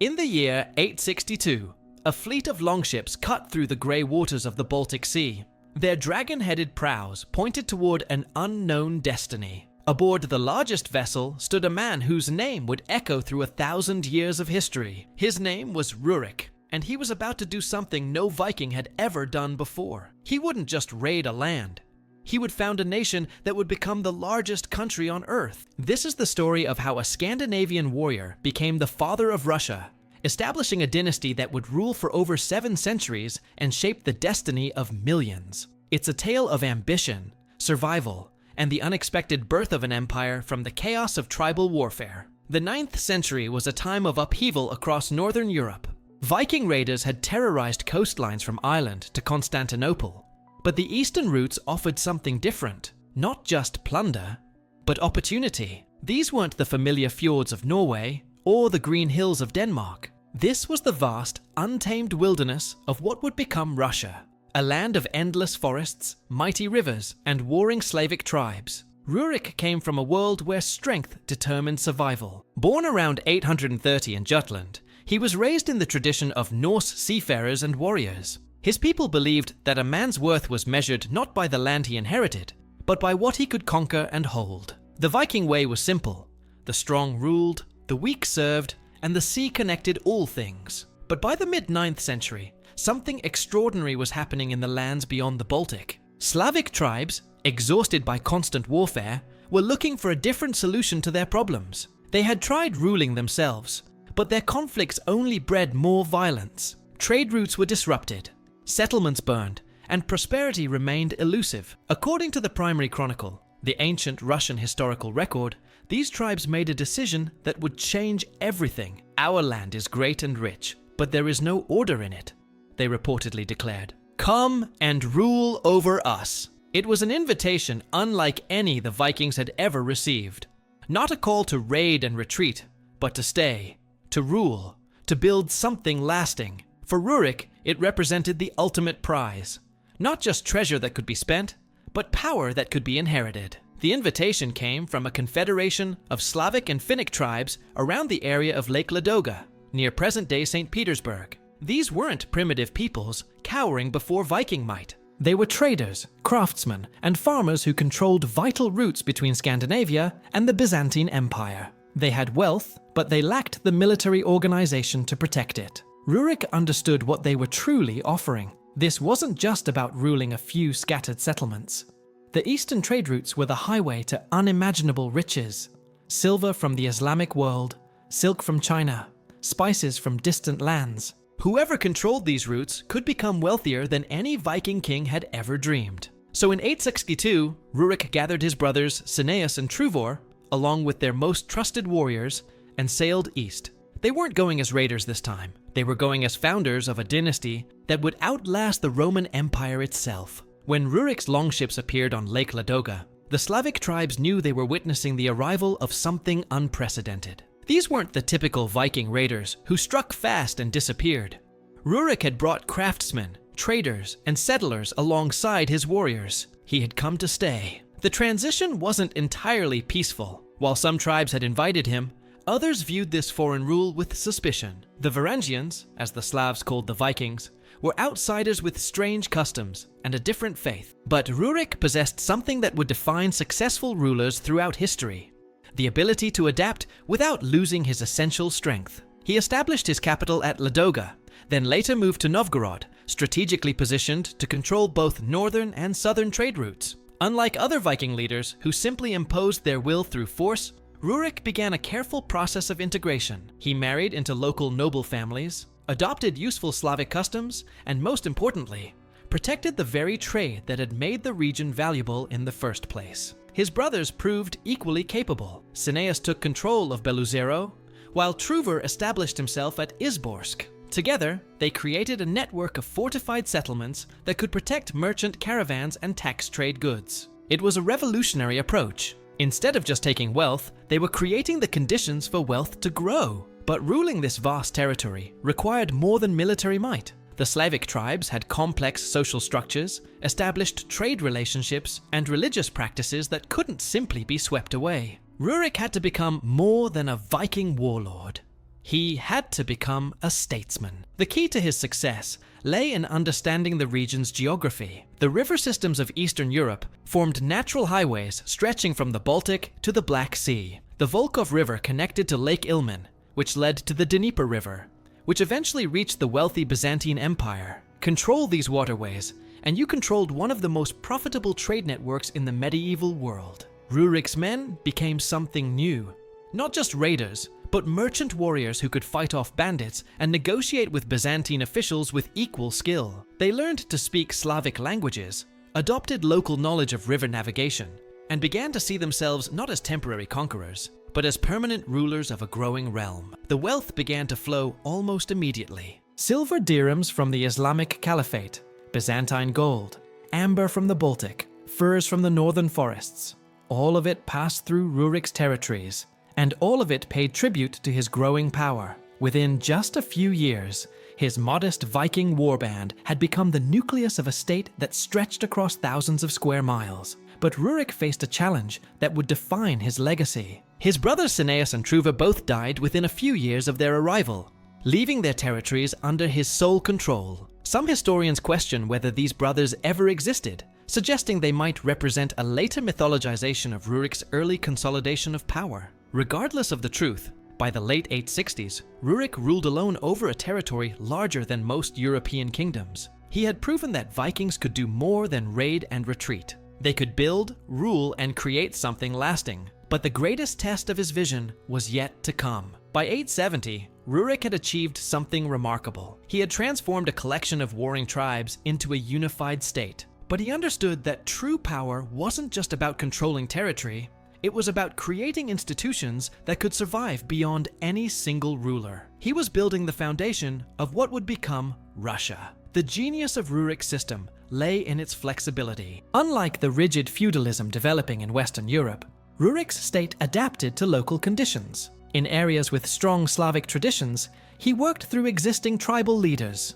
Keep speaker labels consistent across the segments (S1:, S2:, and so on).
S1: In the year 862, a fleet of longships cut through the grey waters of the Baltic Sea. Their dragon-headed prows pointed toward an unknown destiny. Aboard the largest vessel stood a man whose name would echo through 1,000 years of history. His name was Rurik, and he was about to do something no Viking had ever done before. He wouldn't just raid a land. He would found a nation that would become the largest country on Earth. This is the story of how a Scandinavian warrior became the father of Russia, establishing a dynasty that would rule for over 7 centuries and shape the destiny of millions. It's a tale of ambition, survival, and the unexpected birth of an empire from the chaos of tribal warfare. The 9th century was a time of upheaval across northern Europe. Viking raiders had terrorized coastlines from Ireland to Constantinople. But the eastern routes offered something different. Not just plunder, but opportunity. These weren't the familiar fjords of Norway or the green hills of Denmark. This was the vast, untamed wilderness of what would become Russia. A land of endless forests, mighty rivers, and warring Slavic tribes. Rurik came from a world where strength determined survival. Born around 830 in Jutland, he was raised in the tradition of Norse seafarers and warriors. His people believed that a man's worth was measured not by the land he inherited, but by what he could conquer and hold. The Viking way was simple. The strong ruled, the weak served, and the sea connected all things. But by the mid-9th century, something extraordinary was happening in the lands beyond the Baltic. Slavic tribes, exhausted by constant warfare, were looking for a different solution to their problems. They had tried ruling themselves, but their conflicts only bred more violence. Trade routes were disrupted, settlements burned, and prosperity remained elusive. According to the primary chronicle, the ancient Russian historical record, these tribes made a decision that would change everything. "Our land is great and rich, but there is no order in it," they reportedly declared. "Come and rule over us." It was an invitation unlike any the Vikings had ever received. Not a call to raid and retreat, but to stay, to rule, to build something lasting. For Rurik, it represented the ultimate prize. Not just treasure that could be spent, but power that could be inherited. The invitation came from a confederation of Slavic and Finnic tribes around the area of Lake Ladoga, near present-day St. Petersburg. These weren't primitive peoples cowering before Viking might. They were traders, craftsmen, and farmers who controlled vital routes between Scandinavia and the Byzantine Empire. They had wealth, but they lacked the military organization to protect it. Rurik understood what they were truly offering. This wasn't just about ruling a few scattered settlements. The eastern trade routes were the highway to unimaginable riches. Silver from the Islamic world, silk from China, spices from distant lands. Whoever controlled these routes could become wealthier than any Viking king had ever dreamed. So in 862, Rurik gathered his brothers Cineas and Truvor, along with their most trusted warriors, and sailed east. They weren't going as raiders this time. They were going as founders of a dynasty that would outlast the Roman Empire itself. When Rurik's longships appeared on Lake Ladoga, the Slavic tribes knew they were witnessing the arrival of something unprecedented. These weren't the typical Viking raiders who struck fast and disappeared. Rurik had brought craftsmen, traders, and settlers alongside his warriors. He had come to stay. The transition wasn't entirely peaceful. While some tribes had invited him, others viewed this foreign rule with suspicion. The Varangians, as the Slavs called the Vikings, were outsiders with strange customs and a different faith. But Rurik possessed something that would define successful rulers throughout history: the ability to adapt without losing his essential strength. He established his capital at Ladoga, then later moved to Novgorod, strategically positioned to control both northern and southern trade routes. Unlike other Viking leaders who simply imposed their will through force, Rurik began a careful process of integration. He married into local noble families, adopted useful Slavic customs, and most importantly, protected the very trade that had made the region valuable in the first place. His brothers proved equally capable. Cineas took control of Beluzero, while Truvor established himself at Izborsk. Together, they created a network of fortified settlements that could protect merchant caravans and tax trade goods. It was a revolutionary approach. Instead of just taking wealth, they were creating the conditions for wealth to grow. But ruling this vast territory required more than military might. The Slavic tribes had complex social structures, established trade relationships, and religious practices that couldn't simply be swept away. Rurik had to become more than a Viking warlord. He had to become a statesman. The key to his success lay in understanding the region's geography. The river systems of Eastern Europe formed natural highways stretching from the Baltic to the Black Sea. The Volkhov River connected to Lake Ilmen, which led to the Dnieper River, which eventually reached the wealthy Byzantine Empire. Control these waterways, and you controlled one of the most profitable trade networks in the medieval world. Rurik's men became something new. Not just raiders, but merchant warriors who could fight off bandits and negotiate with Byzantine officials with equal skill. They learned to speak Slavic languages, adopted local knowledge of river navigation, and began to see themselves not as temporary conquerors, but as permanent rulers of a growing realm. The wealth began to flow almost immediately. Silver dirhams from the Islamic Caliphate, Byzantine gold, amber from the Baltic, furs from the northern forests. All of it passed through Rurik's territories, and all of it paid tribute to his growing power. Within just a few years, his modest Viking warband had become the nucleus of a state that stretched across thousands of square miles. But Rurik faced a challenge that would define his legacy. His brothers Cineas and Truva both died within a few years of their arrival, leaving their territories under his sole control. Some historians question whether these brothers ever existed, suggesting they might represent a later mythologization of Rurik's early consolidation of power. Regardless of the truth, by the late 860s, Rurik ruled alone over a territory larger than most European kingdoms. He had proven that Vikings could do more than raid and retreat. They could build, rule, and create something lasting. But the greatest test of his vision was yet to come. By 870, Rurik had achieved something remarkable. He had transformed a collection of warring tribes into a unified state. But he understood that true power wasn't just about controlling territory. It was about creating institutions that could survive beyond any single ruler. He was building the foundation of what would become Russia. The genius of Rurik's system lay in its flexibility. Unlike the rigid feudalism developing in Western Europe, Rurik's state adapted to local conditions. In areas with strong Slavic traditions, he worked through existing tribal leaders.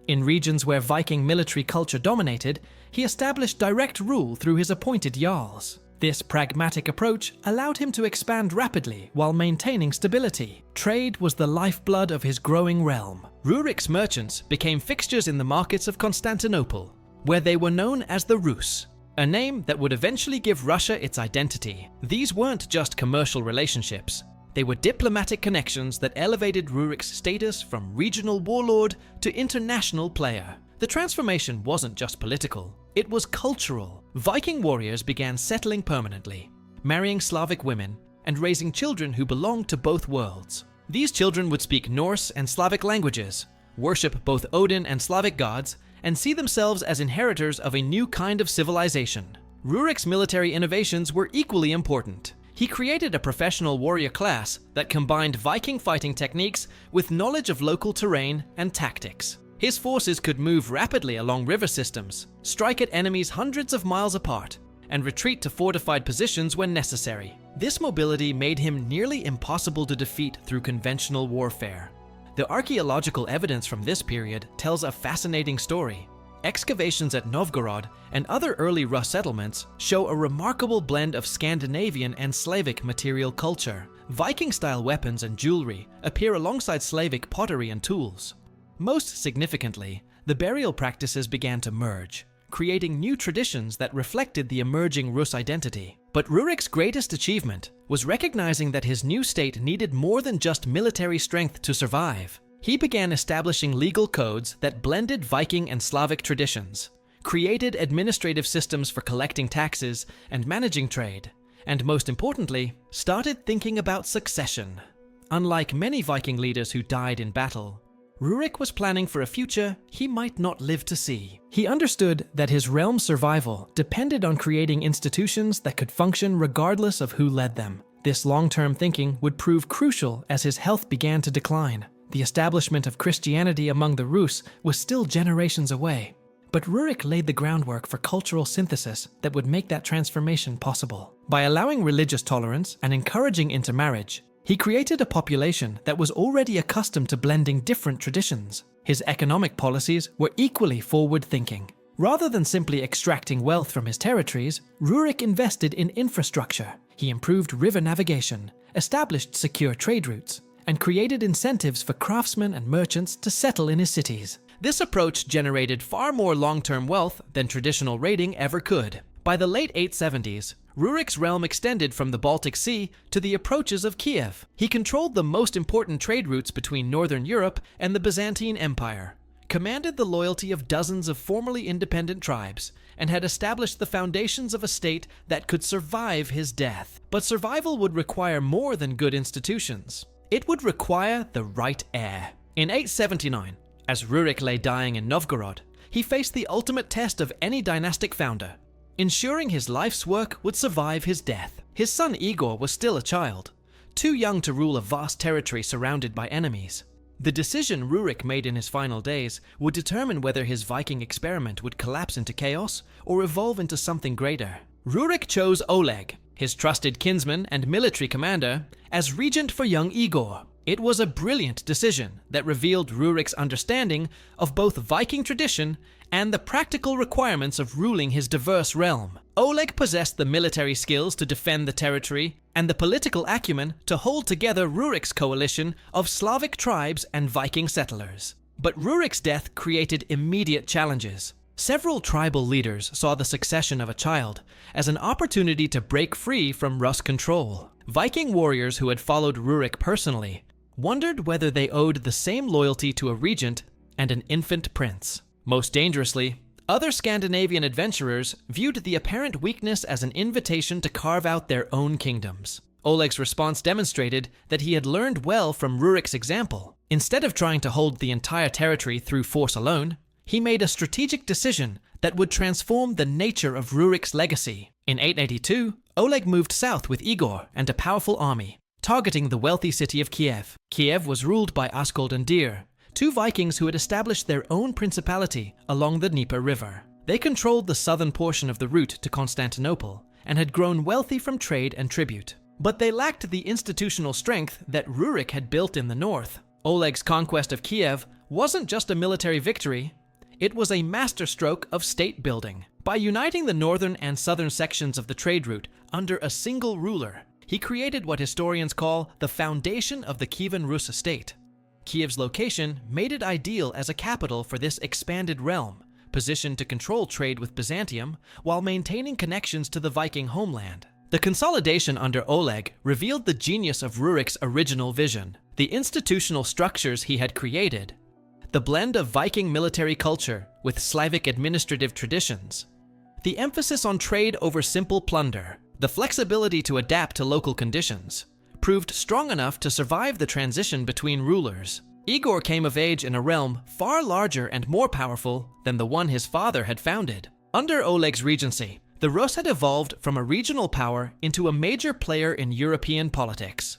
S1: In regions where Viking military culture dominated, he established direct rule through his appointed jarls. This pragmatic approach allowed him to expand rapidly while maintaining stability. Trade was the lifeblood of his growing realm. Rurik's merchants became fixtures in the markets of Constantinople, where they were known as the Rus, a name that would eventually give Russia its identity. These weren't just commercial relationships. They were diplomatic connections that elevated Rurik's status from regional warlord to international player. The transformation wasn't just political, it was cultural. Viking warriors began settling permanently, marrying Slavic women, and raising children who belonged to both worlds. These children would speak Norse and Slavic languages, worship both Odin and Slavic gods, and see themselves as inheritors of a new kind of civilization. Rurik's military innovations were equally important. He created a professional warrior class that combined Viking fighting techniques with knowledge of local terrain and tactics. His forces could move rapidly along river systems, strike at enemies hundreds of miles apart, and retreat to fortified positions when necessary. This mobility made him nearly impossible to defeat through conventional warfare. The archaeological evidence from this period tells a fascinating story. Excavations at Novgorod and other early Rus settlements show a remarkable blend of Scandinavian and Slavic material culture. Viking-style weapons and jewelry appear alongside Slavic pottery and tools. Most significantly, the burial practices began to merge, creating new traditions that reflected the emerging Rus identity. But Rurik's greatest achievement was recognizing that his new state needed more than just military strength to survive. He began establishing legal codes that blended Viking and Slavic traditions, created administrative systems for collecting taxes and managing trade, and most importantly, started thinking about succession. Unlike many Viking leaders who died in battle, Rurik was planning for a future he might not live to see. He understood that his realm's survival depended on creating institutions that could function regardless of who led them. This long-term thinking would prove crucial as his health began to decline. The establishment of Christianity among the Rus was still generations away, but Rurik laid the groundwork for cultural synthesis that would make that transformation possible. By allowing religious tolerance and encouraging intermarriage, he created a population that was already accustomed to blending different traditions. His economic policies were equally forward-thinking. Rather than simply extracting wealth from his territories, Rurik invested in infrastructure. He improved river navigation, established secure trade routes, and created incentives for craftsmen and merchants to settle in his cities. This approach generated far more long-term wealth than traditional raiding ever could. By the late 870s, Rurik's realm extended from the Baltic Sea to the approaches of Kiev. He controlled the most important trade routes between northern Europe and the Byzantine Empire, commanded the loyalty of dozens of formerly independent tribes, and had established the foundations of a state that could survive his death. But survival would require more than good institutions. It would require the right heir. In 879, as Rurik lay dying in Novgorod, he faced the ultimate test of any dynastic founder, ensuring his life's work would survive his death. His son Igor was still a child, too young to rule a vast territory surrounded by enemies. The decision Rurik made in his final days would determine whether his Viking experiment would collapse into chaos or evolve into something greater. Rurik chose Oleg, his trusted kinsman and military commander, as regent for young Igor. It was a brilliant decision that revealed Rurik's understanding of both Viking tradition and the practical requirements of ruling his diverse realm. Oleg possessed the military skills to defend the territory and the political acumen to hold together Rurik's coalition of Slavic tribes and Viking settlers. But Rurik's death created immediate challenges. Several tribal leaders saw the succession of a child as an opportunity to break free from Rus control. Viking warriors who had followed Rurik personally wondered whether they owed the same loyalty to a regent and an infant prince. Most dangerously, other Scandinavian adventurers viewed the apparent weakness as an invitation to carve out their own kingdoms. Oleg's response demonstrated that he had learned well from Rurik's example. Instead of trying to hold the entire territory through force alone, he made a strategic decision that would transform the nature of Rurik's legacy. In 882, Oleg moved south with Igor and a powerful army, targeting the wealthy city of Kiev. Kiev was ruled by Askold and Dir, two Vikings who had established their own principality along the Dnieper River. They controlled the southern portion of the route to Constantinople and had grown wealthy from trade and tribute. But they lacked the institutional strength that Rurik had built in the north. Oleg's conquest of Kiev wasn't just a military victory, it was a masterstroke of state building. By uniting the northern and southern sections of the trade route under a single ruler, he created what historians call the foundation of the Kievan Rus estate. Kiev's location made it ideal as a capital for this expanded realm, positioned to control trade with Byzantium while maintaining connections to the Viking homeland. The consolidation under Oleg revealed the genius of Rurik's original vision. The institutional structures he had created, the blend of Viking military culture with Slavic administrative traditions, the emphasis on trade over simple plunder, the flexibility to adapt to local conditions, proved strong enough to survive the transition between rulers. Igor came of age in a realm far larger and more powerful than the one his father had founded. Under Oleg's regency, the Rus had evolved from a regional power into a major player in European politics.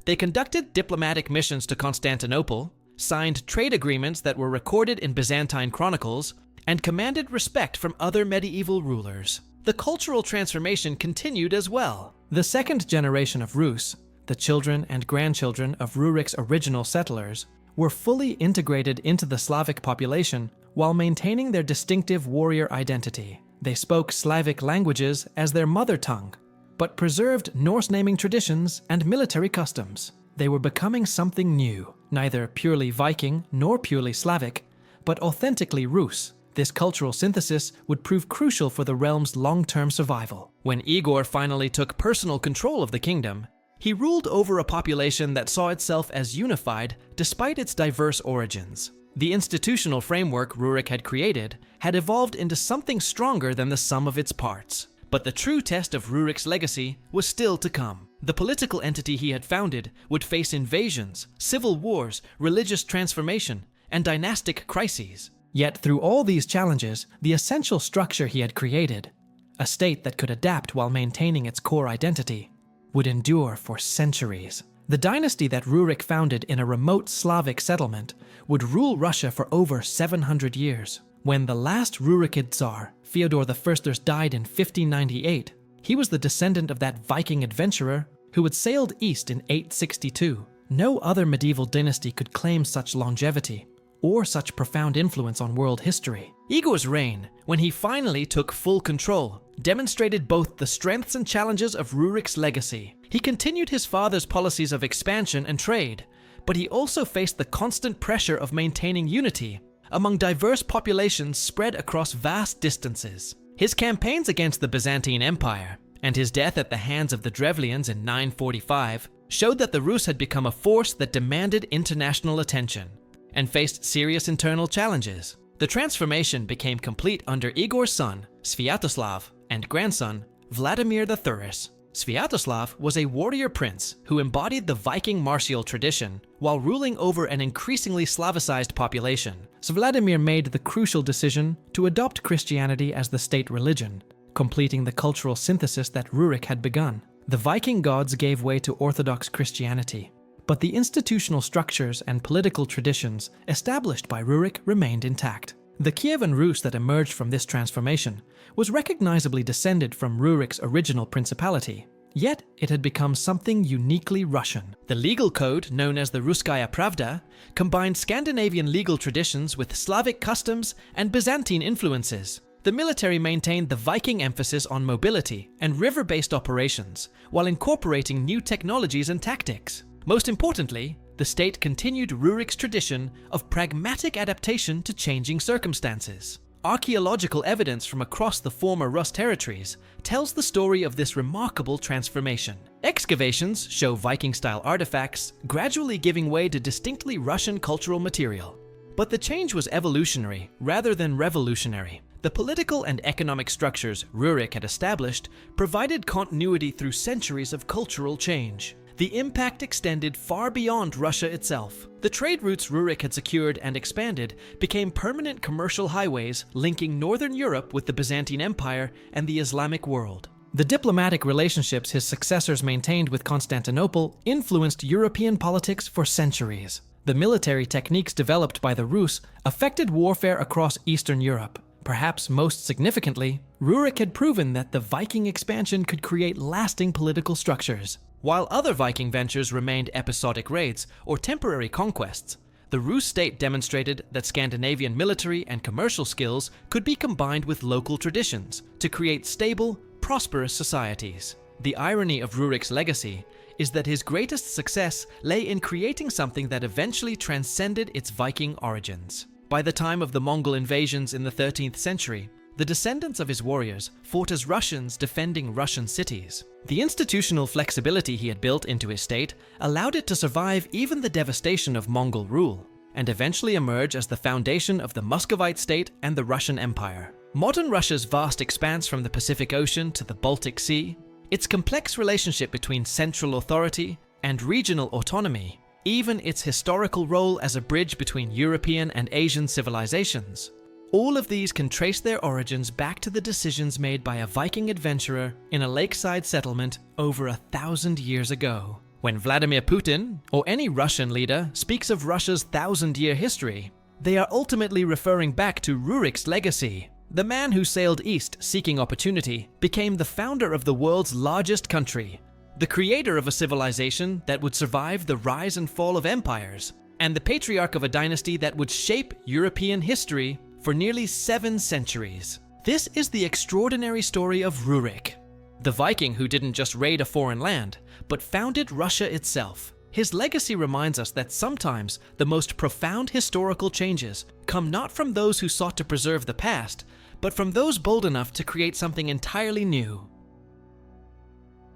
S1: They conducted diplomatic missions to Constantinople, signed trade agreements that were recorded in Byzantine chronicles, and commanded respect from other medieval rulers. The cultural transformation continued as well. The second generation of Rus, the children and grandchildren of Rurik's original settlers, were fully integrated into the Slavic population while maintaining their distinctive warrior identity. They spoke Slavic languages as their mother tongue, but preserved Norse naming traditions and military customs. They were becoming something new, neither purely Viking nor purely Slavic, but authentically Rus. This cultural synthesis would prove crucial for the realm's long-term survival. When Igor finally took personal control of the kingdom, he ruled over a population that saw itself as unified despite its diverse origins. The institutional framework Rurik had created had evolved into something stronger than the sum of its parts. But the true test of Rurik's legacy was still to come. The political entity he had founded would face invasions, civil wars, religious transformation, and dynastic crises. Yet through all these challenges, the essential structure he had created, a state that could adapt while maintaining its core identity, would endure for centuries. The dynasty that Rurik founded in a remote Slavic settlement would rule Russia for over 700 years. When the last Rurikid Tsar, Fyodor I, died in 1598, he was the descendant of that Viking adventurer who had sailed east in 862. No other medieval dynasty could claim such longevity or such profound influence on world history. Igor's reign, when he finally took full control, demonstrated both the strengths and challenges of Rurik's legacy. He continued his father's policies of expansion and trade, but he also faced the constant pressure of maintaining unity among diverse populations spread across vast distances. His campaigns against the Byzantine Empire and his death at the hands of the Drevlians in 945 showed that the Rus had become a force that demanded international attention and faced serious internal challenges. The transformation became complete under Igor's son, Sviatoslav, and grandson, Vladimir the Thurus. Sviatoslav was a warrior prince who embodied the Viking martial tradition while ruling over an increasingly Slavicized population. So Vladimir made the crucial decision to adopt Christianity as the state religion, completing the cultural synthesis that Rurik had begun. The Viking gods gave way to Orthodox Christianity, but the institutional structures and political traditions established by Rurik remained intact. The Kievan Rus that emerged from this transformation was recognizably descended from Rurik's original principality, yet it had become something uniquely Russian. The legal code, known as the Ruskaya Pravda, combined Scandinavian legal traditions with Slavic customs and Byzantine influences. The military maintained the Viking emphasis on mobility and river-based operations, while incorporating new technologies and tactics. Most importantly, the state continued Rurik's tradition of pragmatic adaptation to changing circumstances. Archaeological evidence from across the former Rus territories tells the story of this remarkable transformation. Excavations show Viking-style artifacts gradually giving way to distinctly Russian cultural material. But the change was evolutionary rather than revolutionary. The political and economic structures Rurik had established provided continuity through centuries of cultural change. The impact extended far beyond Russia itself. The trade routes Rurik had secured and expanded became permanent commercial highways linking Northern Europe with the Byzantine Empire and the Islamic world. The diplomatic relationships his successors maintained with Constantinople influenced European politics for centuries. The military techniques developed by the Rus affected warfare across Eastern Europe. Perhaps most significantly, Rurik had proven that the Viking expansion could create lasting political structures. While other Viking ventures remained episodic raids or temporary conquests, the Rus state demonstrated that Scandinavian military and commercial skills could be combined with local traditions to create stable, prosperous societies. The irony of Rurik's legacy is that his greatest success lay in creating something that eventually transcended its Viking origins. By the time of the Mongol invasions in the 13th century, the descendants of his warriors fought as Russians defending Russian cities. The institutional flexibility he had built into his state allowed it to survive even the devastation of Mongol rule, and eventually emerge as the foundation of the Muscovite state and the Russian Empire. Modern Russia's vast expanse from the Pacific Ocean to the Baltic Sea, its complex relationship between central authority and regional autonomy, even its historical role as a bridge between European and Asian civilizations, all of these can trace their origins back to the decisions made by a Viking adventurer in a lakeside settlement over 1,000 years ago. When Vladimir Putin, or any Russian leader, speaks of Russia's 1,000-year history, they are ultimately referring back to Rurik's legacy. The man who sailed east seeking opportunity became the founder of the world's largest country, the creator of a civilization that would survive the rise and fall of empires, and the patriarch of a dynasty that would shape European history for nearly 7 centuries. This is the extraordinary story of Rurik, the Viking who didn't just raid a foreign land, but founded Russia itself. His legacy reminds us that sometimes the most profound historical changes come not from those who sought to preserve the past, but from those bold enough to create something entirely new.